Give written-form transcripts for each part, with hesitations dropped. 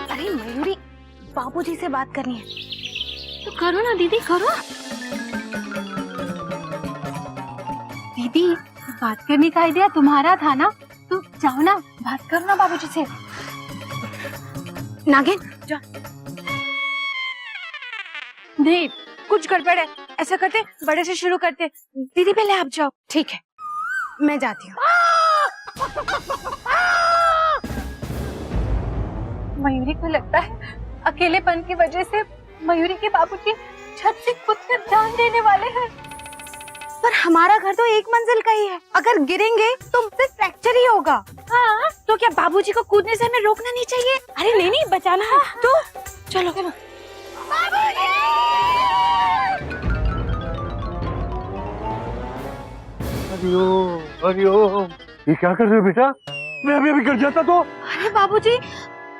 अरे मयूरी, बाबूजी से बात करनी है तो करो ना दीदी, करो। दीदी, बात करने का आइडिया तुम्हारा था ना, तो जाओ ना, बात करो ना बाबूजी से। नागिन जा। नहीं, कुछ गड़बड़ है। ऐसा करते, बड़े से शुरू करते। दीदी पहले आप जाओ। ठीक है, मैं जाती हूँ। मयूरी को लगता है अकेलेपन की वजह से मयूरी के बाबूजी छत से खुद कर जान देने वाले हैं। पर हमारा घर तो एक मंजिल का ही है, अगर गिरेंगे तो सिर्फ फ्रैक्चर ही होगा। हाँ, तो क्या बाबूजी को कूदने से हमें रोकना नहीं चाहिए? अरे नहीं नहीं, बचाना है। तो चलो चलो। हरिओम हरिओम, ये क्या कर रहे हो बेटा? मैं अभी गिर जाता तो। अरे बाबूजी,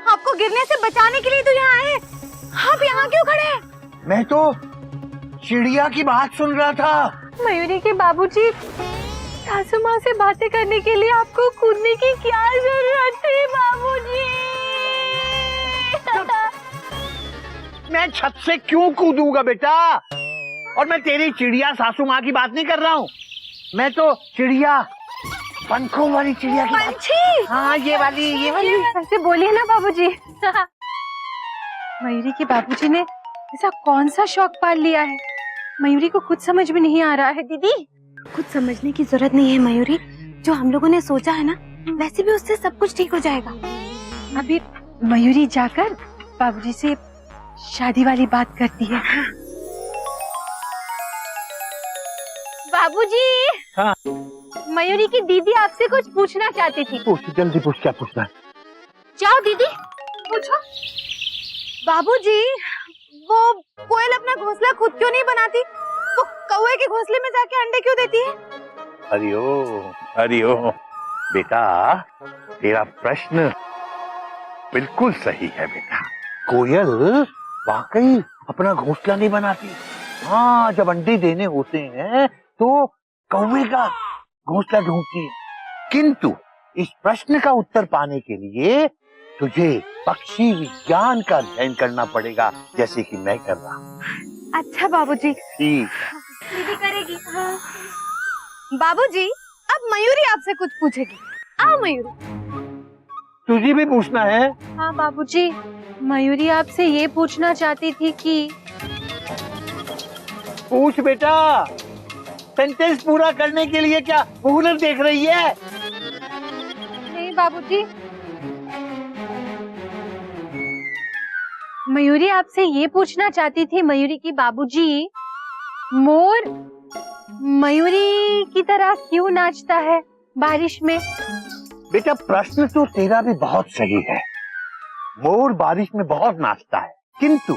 आपको गिरने से बचाने के लिए तो यहाँ आए। आप यहाँ क्यों खड़े हैं? मैं तो चिड़िया की बात सुन रहा था। मयूरी के बाबूजी, सासू माँ से बातें करने के लिए आपको कूदने की क्या जरूरत थी बाबूजी? मैं छत से क्यों कूदूंगा बेटा? और मैं तेरी चिड़िया सासू माँ की बात नहीं कर रहा हूँ। मैं तो चिड़िया, पंखों वाली चिड़िया की बात। हाँ, ये वाली ऐसे बोलिए ना बाबूजी। मयूरी के बाबूजी ने ऐसा कौन सा शौक पाल लिया है, मयूरी को खुद समझ में नहीं आ रहा है। दीदी, कुछ समझने की जरूरत नहीं है मयूरी, जो हम लोगों ने सोचा है ना, वैसे भी उससे सब कुछ ठीक हो जाएगा। अभी मयूरी जाकर बाबूजी से शादी वाली बात करती है। बाबूजी, हाँ। मयूरी की दीदी आपसे कुछ पूछना चाहती थी। पूछ, जल्दी पूछ, क्या पूछना है? जाओ दीदी, पूछो। बाबूजी, वो कोयल अपना घोंसला खुद क्यों नहीं बनाती? वो कौवे के घोंसले में जाके अंडे क्यों देती है? हरिओम हरिओम, बेटा तेरा प्रश्न बिल्कुल सही है बेटा। कोयल वाकई अपना घोंसला नहीं बनाती। हाँ, जब अंडे देने होते हैं तो कौवे का घोंसला ढूंढती है। किंतु इस प्रश्न का उत्तर पाने के लिए तुझे पक्षी विज्ञान का अध्ययन करना पड़ेगा, जैसे कि मैं कर रहा हूँ। अच्छा बाबूजी। ठीक है, दीदी करेगी। हाँ। बाबूजी, अब मयूरी आपसे कुछ पूछेगी। आओ मयूरी। तुझे भी पूछना है? हाँ बाबूजी, मयूरी आपसे ये पूछना चाहती थी कि। पूछ बेटा, सेंटेंस पूरा करने के लिए क्या मुहूर्त देख रही है? नहीं बाबूजी, मयूरी आपसे ये पूछना चाहती थी मयूरी की बाबूजी, मोर मयूरी की तरह क्यों नाचता है बारिश में? बेटा, प्रश्न तो तेरा भी बहुत सही है। मोर बारिश में बहुत नाचता है, किंतु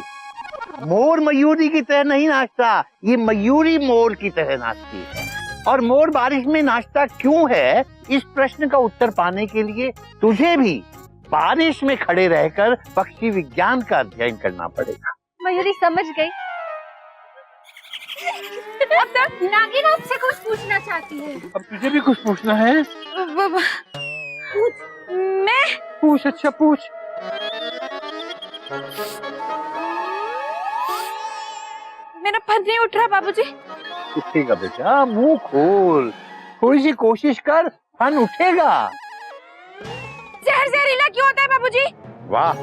मोर मयूरी की तरह नहीं नाचता, ये मयूरी मोर की तरह नाचती है। और मोर बारिश में नाचता क्यों है, इस प्रश्न का उत्तर पाने के लिए तुझे भी बारिश में खड़े रहकर पक्षी विज्ञान का अध्ययन करना पड़ेगा। मयूरी समझ गई। अब तक नागिन आपसे कुछ पूछना चाहती है। अब तुझे भी कुछ पूछना है? पूछ। मैं पूछ, अच्छा पूछ। मेरा फन नहीं उठ रहा बाबूजी। उठेगा बेटा, मुंह खोल, थोड़ी सी कोशिश कर, फन उठेगा। जहर जहरीला क्यों होता है बाबूजी? वाह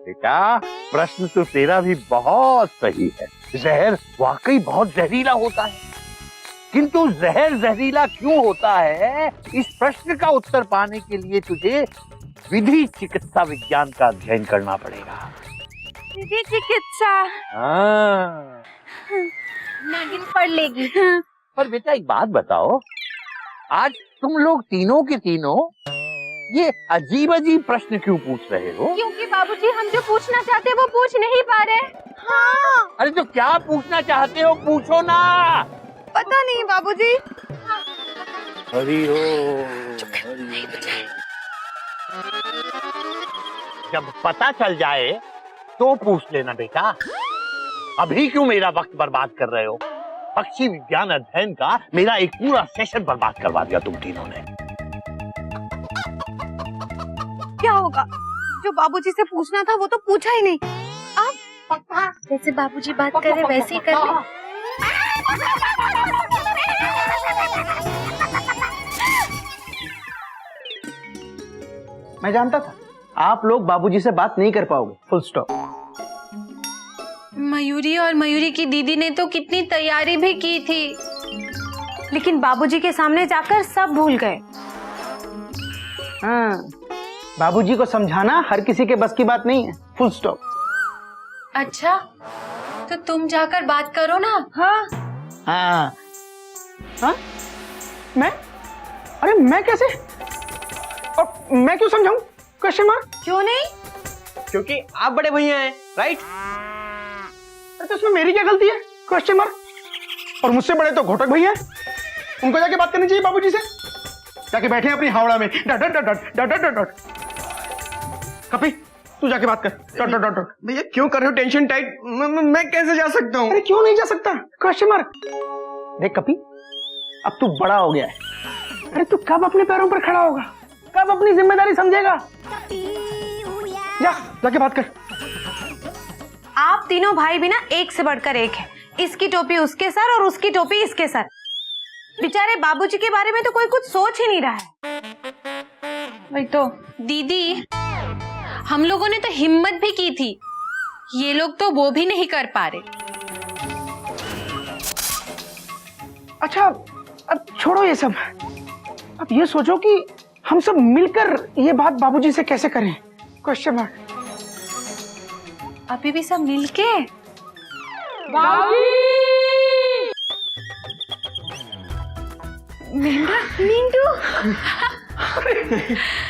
बेटा, प्रश्न तो तेरा भी बहुत सही है। जहर वाकई बहुत जहरीला होता है, किंतु जहर जहरीला क्यों होता है, इस प्रश्न का उत्तर पाने के लिए तुझे विधि चिकित्सा विज्ञान का अध्ययन करना पड़ेगा। विधि चिकित्सा? हाँ। नागिन पढ़ लेगी। पर बेटा एक बात बताओ, आज तुम लोग तीनों के तीनों ये अजीब अजीब प्रश्न क्यों पूछ रहे हो? क्योंकि बाबूजी, हम जो पूछना चाहते हैं वो पूछ नहीं पा रहे। हाँ। अरे तो क्या पूछना चाहते हो, पूछो ना। पता नहीं बाबूजी। हरि ओम। जब पता चल जाए तो पूछ लेना बेटा। अभी क्यों मेरा वक्त बर्बाद कर रहे हो? पक्षी विज्ञान अध्ययन का मेरा एक पूरा सेशन बर्बाद करवा दिया तुम तीनों ने। क्या होगा? जो बाबूजी से पूछना था वो तो पूछा ही नहीं। अब पापा जैसे बाबूजी बात कर रहे वैसे ही कर ले। मैं जानता था आप लोग बाबूजी से बात नहीं कर पाओगे, फुल स्टॉप। मयूरी और मयूरी की दीदी ने तो कितनी तैयारी भी की थी, लेकिन बाबूजी के सामने जाकर सब भूल गए। हाँ, बाबूजी को समझाना हर किसी के बस की बात नहीं है, फुल स्टॉप। अच्छा तो तुम जाकर बात करो ना। हाँ हाँ हाँ, मैं? अरे मैं कैसे? और मैं क्यों समझाऊं? Question mark. क्यों नहीं? क्योंकि आप बड़े भैया हैं, राइट? अरे तो इसमें मेरी क्या गलती है? Question mark. और मुझसे बड़े तो घोटक भैया हैं, उनको जाके बात करनी चाहिए बाबूजी से। जाके बैठे हैं अपनी हावड़ा में, डट डट डट डट डट डट डट। कपी तू जाके बात कर, डट डट डट डट। भैया क्यों कर रहे हो टेंशन टाइट? मैं कैसे जा सकता हूँ? अरे क्यों नहीं जा सकता? Question mark. देख कपी, अब तू बड़ा हो गया है। अरे तू कब अपने पैरों पर खड़ा होगा? कब अपनी जिम्मेदारी समझेगा? जाके बात कर। आप तीनों भाई भी ना एक से बढ़कर एक है। इसकी टोपी उसके सर और उसकी टोपी इसके सर। बेचारे बाबूजी के बारे में तो कोई कुछ सोच ही नहीं रहा है। वही तो दीदी, हम लोगों ने तो हिम्मत भी की थी, ये लोग तो वो भी नहीं कर पा रहे। अच्छा अब छोड़ो ये सब, अब ये सोचो कि हम सब मिलकर ये बात बाबूजी से कैसे करें? Question mark. अभी भी सब मिलके? मिंटू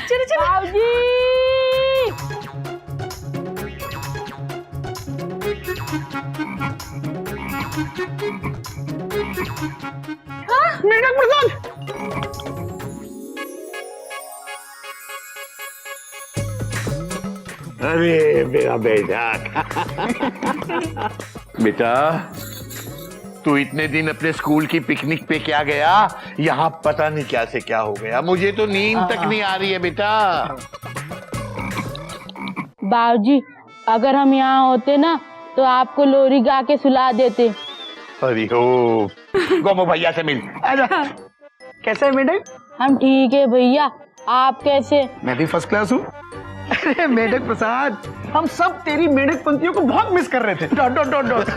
चलो चलो। मेढक प्रसाद। अरे मेरा बेटा बेटा, तू इतने दिन अपने स्कूल की पिकनिक पे क्या गया? यहाँ पता नहीं क्या से क्या हो गया, मुझे तो नींद तक नहीं आ रही है बेटा। बाबूजी, अगर हम यहाँ होते ना तो आपको लोरी गा के सुला देते। अरे हो, गोमो भैया से मिल। आजा। कैसे है मेढक? हम ठीक है भैया, आप कैसे? मैं भी फर्स्ट क्लास हूँ। अरे मेढक प्रसाद, हम सब तेरी मेढक पंक्तियों को बहुत मिस कर रहे थे। Dot dot dot dot.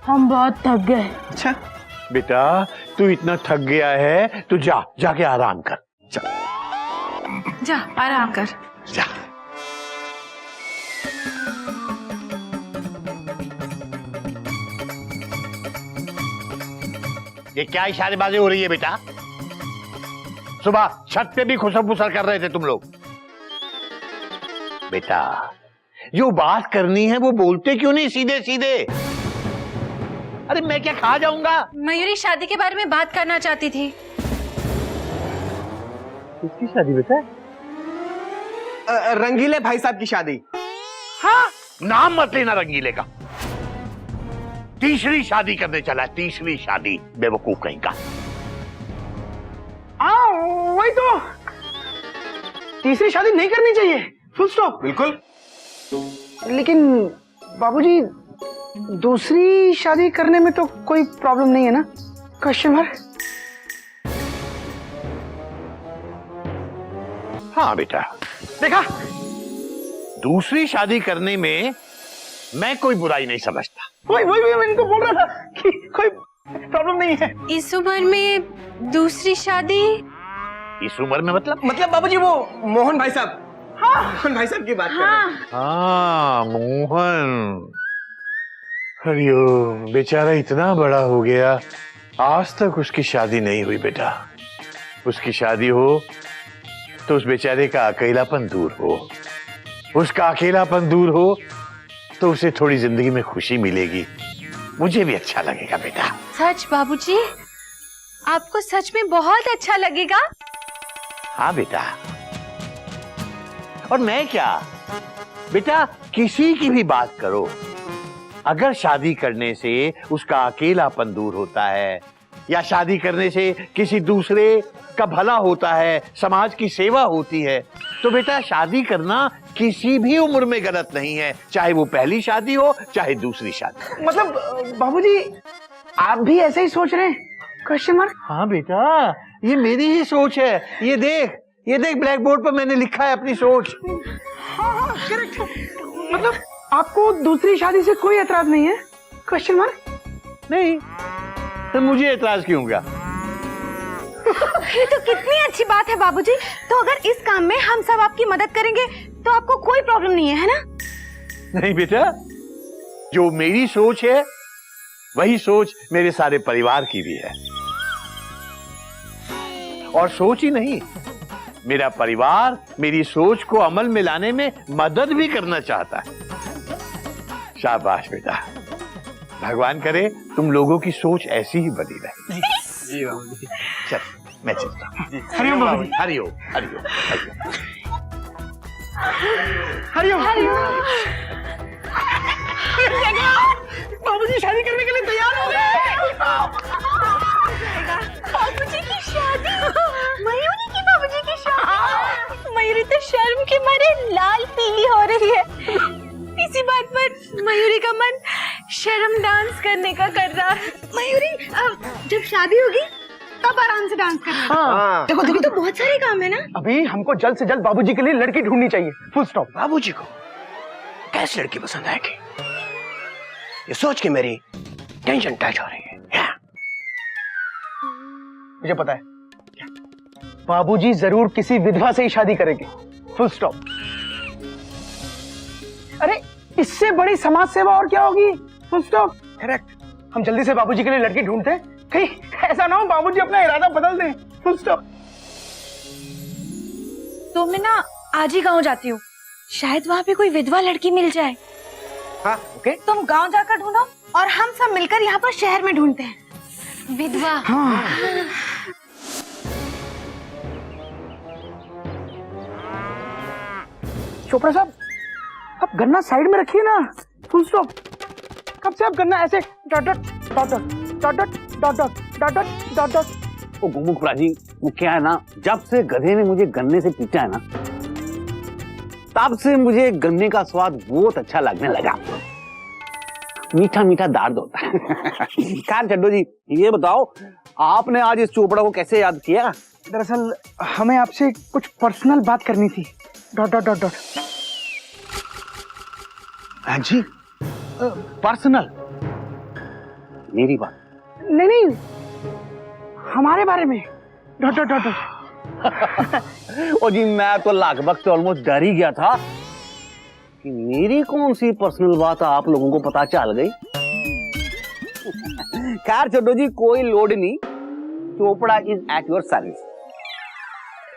हम बहुत थक गए। अच्छा बेटा, तू इतना थक गया है तो जाके आराम कर। जा आराम कर। जा। ये क्या इशारेबाजी हो रही है बेटा? सुबह छत पे भी खुसर फुसर कर रहे थे तुम लोग। बेटा, जो बात करनी है वो बोलते क्यों नहीं सीधे सीधे? अरे मैं क्या खा जाऊंगा? मयूरी शादी के बारे में बात करना चाहती थी। किसकी शादी बेटा? रंगीले भाई साहब की शादी। हाँ, नाम मत लेना रंगीले का। तीसरी शादी करने चला है, तीसरी शादी, बेवकूफ कहीं का। वही तो, तीसरी शादी नहीं करनी चाहिए, फुल स्टॉप। बिल्कुल। लेकिन बाबूजी, दूसरी शादी करने में तो कोई प्रॉब्लम नहीं है ना? Question mark. हाँ बेटा, देखा, दूसरी शादी करने में मैं कोई बुराई नहीं समझता। वही मैं इनको बोल रहा था कि कोई प्रॉब्लम नहीं है। इस उम्र में दूसरी शादी? इस उम्र में मतलब बाबूजी वो मोहन भाई साहब। हाँ, मोहन भाई साहब की बात कर रहे हैं। हाँ, मोहन। हरिओम, बेचारा इतना बड़ा हो गया, आज तक उसकी शादी नहीं हुई बेटा। उसकी शादी हो तो उस बेचारे का अकेलापन दूर हो। उसका अकेलापन दूर हो तो उसे थोड़ी जिंदगी में खुशी मिलेगी, मुझे भी अच्छा लगेगा बेटा। सच बाबूजी? आपको सच में बहुत अच्छा लगेगा। हाँ बेटा, और मैं क्या बेटा, किसी की भी बात करो, अगर शादी करने से उसका अकेलापन दूर होता है या शादी करने से किसी दूसरे का भला होता है, समाज की सेवा होती है, तो बेटा शादी करना किसी भी उम्र में गलत नहीं है, चाहे वो पहली शादी हो चाहे दूसरी शादी। मतलब बाबूजी आप भी ऐसे ही सोच रहे हैं? Question mark. हाँ बेटा, ये मेरी ही सोच है। ये देख ब्लैक बोर्ड पर मैंने लिखा है अपनी सोच। हाँ करेक्ट। मतलब आपको दूसरी शादी से कोई एतराज नहीं है? Question mark. नहीं तो मुझे एतराज क्यों होगा? ये तो कितनी अच्छी बात है बाबूजी। तो अगर इस काम में हम सब आपकी मदद करेंगे तो आपको कोई प्रॉब्लम नहीं है ना? नहीं बेटा, जो मेरी सोच है वही सोच मेरे सारे परिवार की भी है, और सोच ही नहीं, मेरा परिवार मेरी सोच को अमल में लाने में मदद भी करना चाहता है। शाबाश बेटा, भगवान करे तुम लोगों की सोच ऐसी ही बनी रहे। जी बाबूजी। चल मैं चलता हूँ। हरिओम बाबूजी। हरिओम हरिओम हरिओम। बाबूजी शादी करने के लिए तैयार हो गए। बाबूजी की शादी, मयूरी की बाबूजी की शादी। मयूरी तो शर्म के मारे लाल पीली हो रही है। इसी बात पर मयूरी का मन शर्म डांस करने का कर रहा है। मयूरी जब शादी होगी तब आराम से डांस करना। हाँ। देखो अभी तो बहुत सारे काम है ना। अभी हमको जल्द से जल्द बाबूजी के लिए लड़की ढूंढनी चाहिए। Full stop. बाबूजी को कैसी लड़की पसंद आएगी, ये सोच के मेरी टेंशन टच हो रही है। मुझे पता है, बाबूजी जरूर किसी विधवा से ही शादी करेंगे। Full stop. अरे इससे बड़ी समाज सेवा और क्या होगी? Full stop. करेक्ट। हम जल्दी से बाबूजी के लिए लड़की ढूंढते हैं, कहीं ऐसा ना हो बाबूजी अपना इरादा बदल दें। Full stop. तो मैं ना आज ही गांव जाती हूँ, शायद वहाँ पे कोई विधवा लड़की मिल जाए। हाँ ओके। तुम गांव जाकर ढूंढो और हम सब मिलकर यहाँ पर शहर में ढूंढते हैं। विधवा। हाँ। चोपड़ा साहब, आप गन्ना साइड में रखिए ना। Full stop. कब से आप गन्ना ऐसे dot dot dot dot dot dot dot dot dot dot. ओ गोमुखपुरा जी, वो क्या है ना, जब से गधे ने मुझे गन्ने से पीटा है ना, तब से मुझे गन्ने का स्वाद बहुत अच्छा लगने लगा। मीठा मीठा दर्द होता है। खैर छड्डो जी, ये बताओ आपने आज इस चोपड़ा को कैसे याद किया? दरअसल हमें आपसे कुछ पर्सनल बात करनी थी। Dot dot dot dot. हाँ जी, पर्सनल? मेरी बात? नहीं नहीं, हमारे बारे में। Dot dot dot dot. ओ जी, मैं तो लगभग से ऑलमोस्ट डर ही गया था कि मेरी कौन सी पर्सनल बात आप लोगों को पता चल गई। खैर छोड़ो जी, कोई लोड नहीं, Chopra is at your service.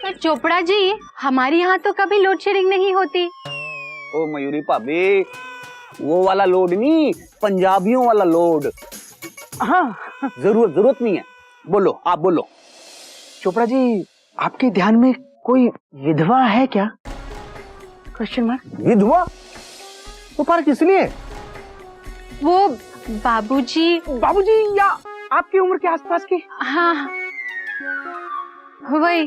पर चोपड़ा जी, हमारे यहाँ तो कभी लोड शेडिंग नहीं होती। ओ मयूरी भाभी, वो वाला लोड नहीं, पंजाबियों वाला लोड। हाँ जरूरत नहीं है, बोलो, आप बोलो। चोपड़ा जी, आपके ध्यान में कोई विधवा है क्या? Question mark. विधवा? तो पर किस लिए? वो बाबूजी। बाबूजी या आपकी उम्र के आसपास की? हाँ वही।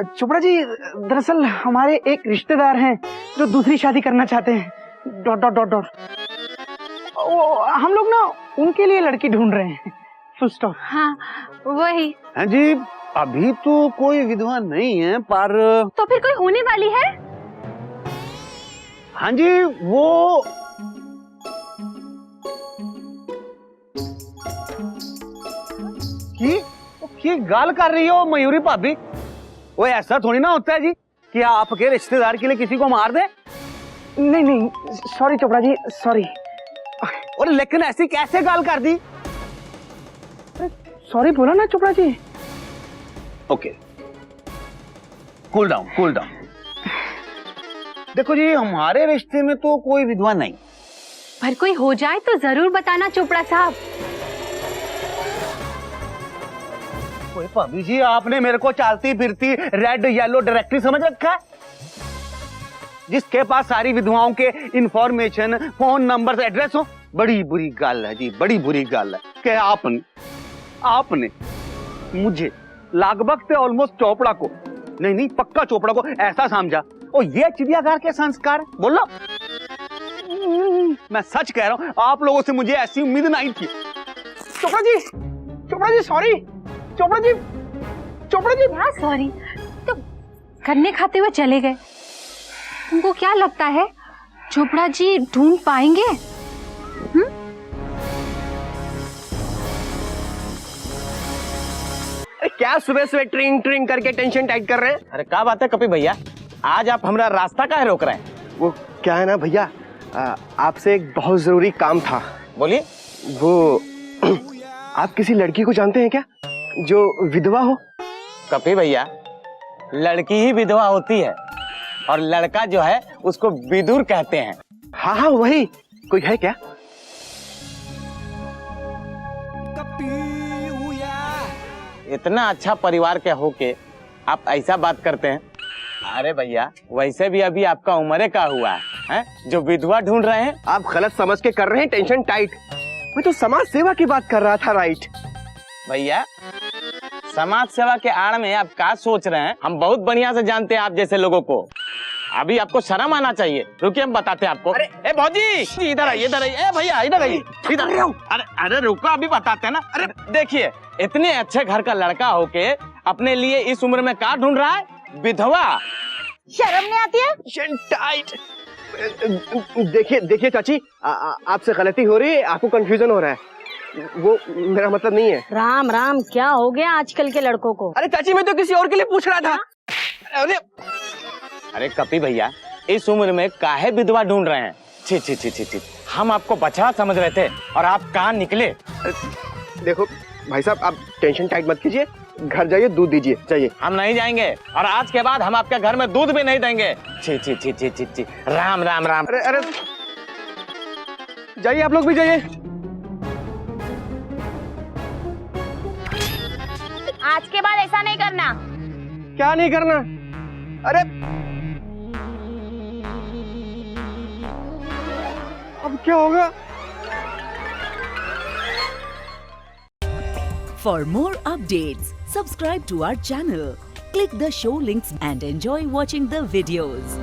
चोपड़ा जी, दरअसल हमारे एक रिश्तेदार हैं जो दूसरी शादी करना चाहते हैं। Dot dot dot dot. हम लोग ना उनके लिए लड़की ढूंढ रहे हैं। Full stop. हाँ वही। हाँ जी, अभी तो कोई विधवा नहीं है, पर तो फिर कोई होने वाली है? हाँ जी, वो की गाल कर रही हो मयूरी भाभी? वो ऐसा थोड़ी ना होता है जी कि आपके रिश्तेदार के लिए किसी को मार दे। नहीं नहीं, सॉरी चोपड़ा जी, सॉरी। और लेकिन ऐसी कैसे गाल कर दी? सॉरी बोला ना Chopra ji. Okay, cool down, cool down. देखो जी, हमारे रिश्ते में तो कोई विधवा नहीं, पर कोई हो जाए तो जरूर बताना चोपड़ा साहब। ओए भाभी जी, आपने मेरे को चलती फिरती रेड येलो डायरेक्टरी समझ रखा है, जिसके पास सारी विधवाओं के इंफॉर्मेशन, फोन नंबर, एड्रेस हो। बड़ी बुरी गल है जी, बड़ी बुरी गल है कि आपने मुझे लगभग से ऑलमोस्ट चोपड़ा को, नहीं पक्का चोपड़ा को ऐसा समझा। और ये चिड़ियाघर के संस्कार, बोलो। मैं सच कह रहा हूं, आप लोगों से मुझे ऐसी उम्मीद नहीं थी। चोपड़ा जी सॉरी। चोपड़ा जी क्या सॉरी, तो गन्ने खाते हुए चले गए। तुमको क्या लगता है चोपड़ा जी ढूंढ पाएंगे? अरे क्या सुबह सुबह ट्रिंग करके टेंशन टाइट कर रहे हैं? अरे क्या बात है कपी भैया, आज आप हमारा रास्ता काहे रोक रहे हैं? वो क्या है ना भैया, आपसे एक बहुत जरूरी काम था। बोलिए। वो आप किसी लड़की को जानते हैं क्या, जो विधवा हो? कपी भैया, लड़की ही विधवा होती है और लड़का जो है उसको विदुर कहते हैं। हाँ वही, कोई है क्या? इतना अच्छा परिवार के होके आप ऐसा बात करते हैं? अरे भैया, वैसे भी अभी आपका उम्र का हुआ है, जो विधवा ढूंढ रहे हैं? आप गलत समझ के कर रहे हैं टेंशन टाइट। मैं तो समाज सेवा की बात कर रहा था। राइट भैया, समाज सेवा के आड़ में आप क्या सोच रहे हैं? हम बहुत बढ़िया से जानते हैं आप जैसे लोगों को। अभी आपको शर्म आना चाहिए। रुकिए, हम बताते हैं आपको। ए भौजी, इधर आइए, ए भैया इधर आइए, इधर। अरे रुको, अभी बताते हैं ना। अरे देखिए, इतने अच्छे घर का लड़का होके अपने लिए इस उम्र में क्या ढूंढ रहा है? विधवा। शर्म नहीं आती है? Tension tight. देखिए चाची, आपसे गलती हो रही है, आपको कंफ्यूजन हो रहा है। वो मेरा मतलब नहीं है। राम राम, क्या हो गया आजकल के लड़कों को? अरे चाची, मैं तो किसी और के लिए पूछ रहा था। अरे कपी भैया, इस उम्र में काहे विधवा ढूंढ रहे हैं? छी, हम आपको बछड़ा समझ रहे थे और आप कहाँ निकले? देखो भाई साहब, आप टेंशन टाइट मत कीजिए, घर जाइए, दूध दीजिए, जाइए। हम नहीं जाएंगे और आज के बाद हम आपके घर में दूध भी नहीं देंगे। छी। राम। अरे जाइए, आप लोग भी जाइए। आज के बाद ऐसा नहीं करना। क्या नहीं करना? अरे अब क्या होगा? For more updates, subscribe to our channel, click the show links and enjoy watching the videos.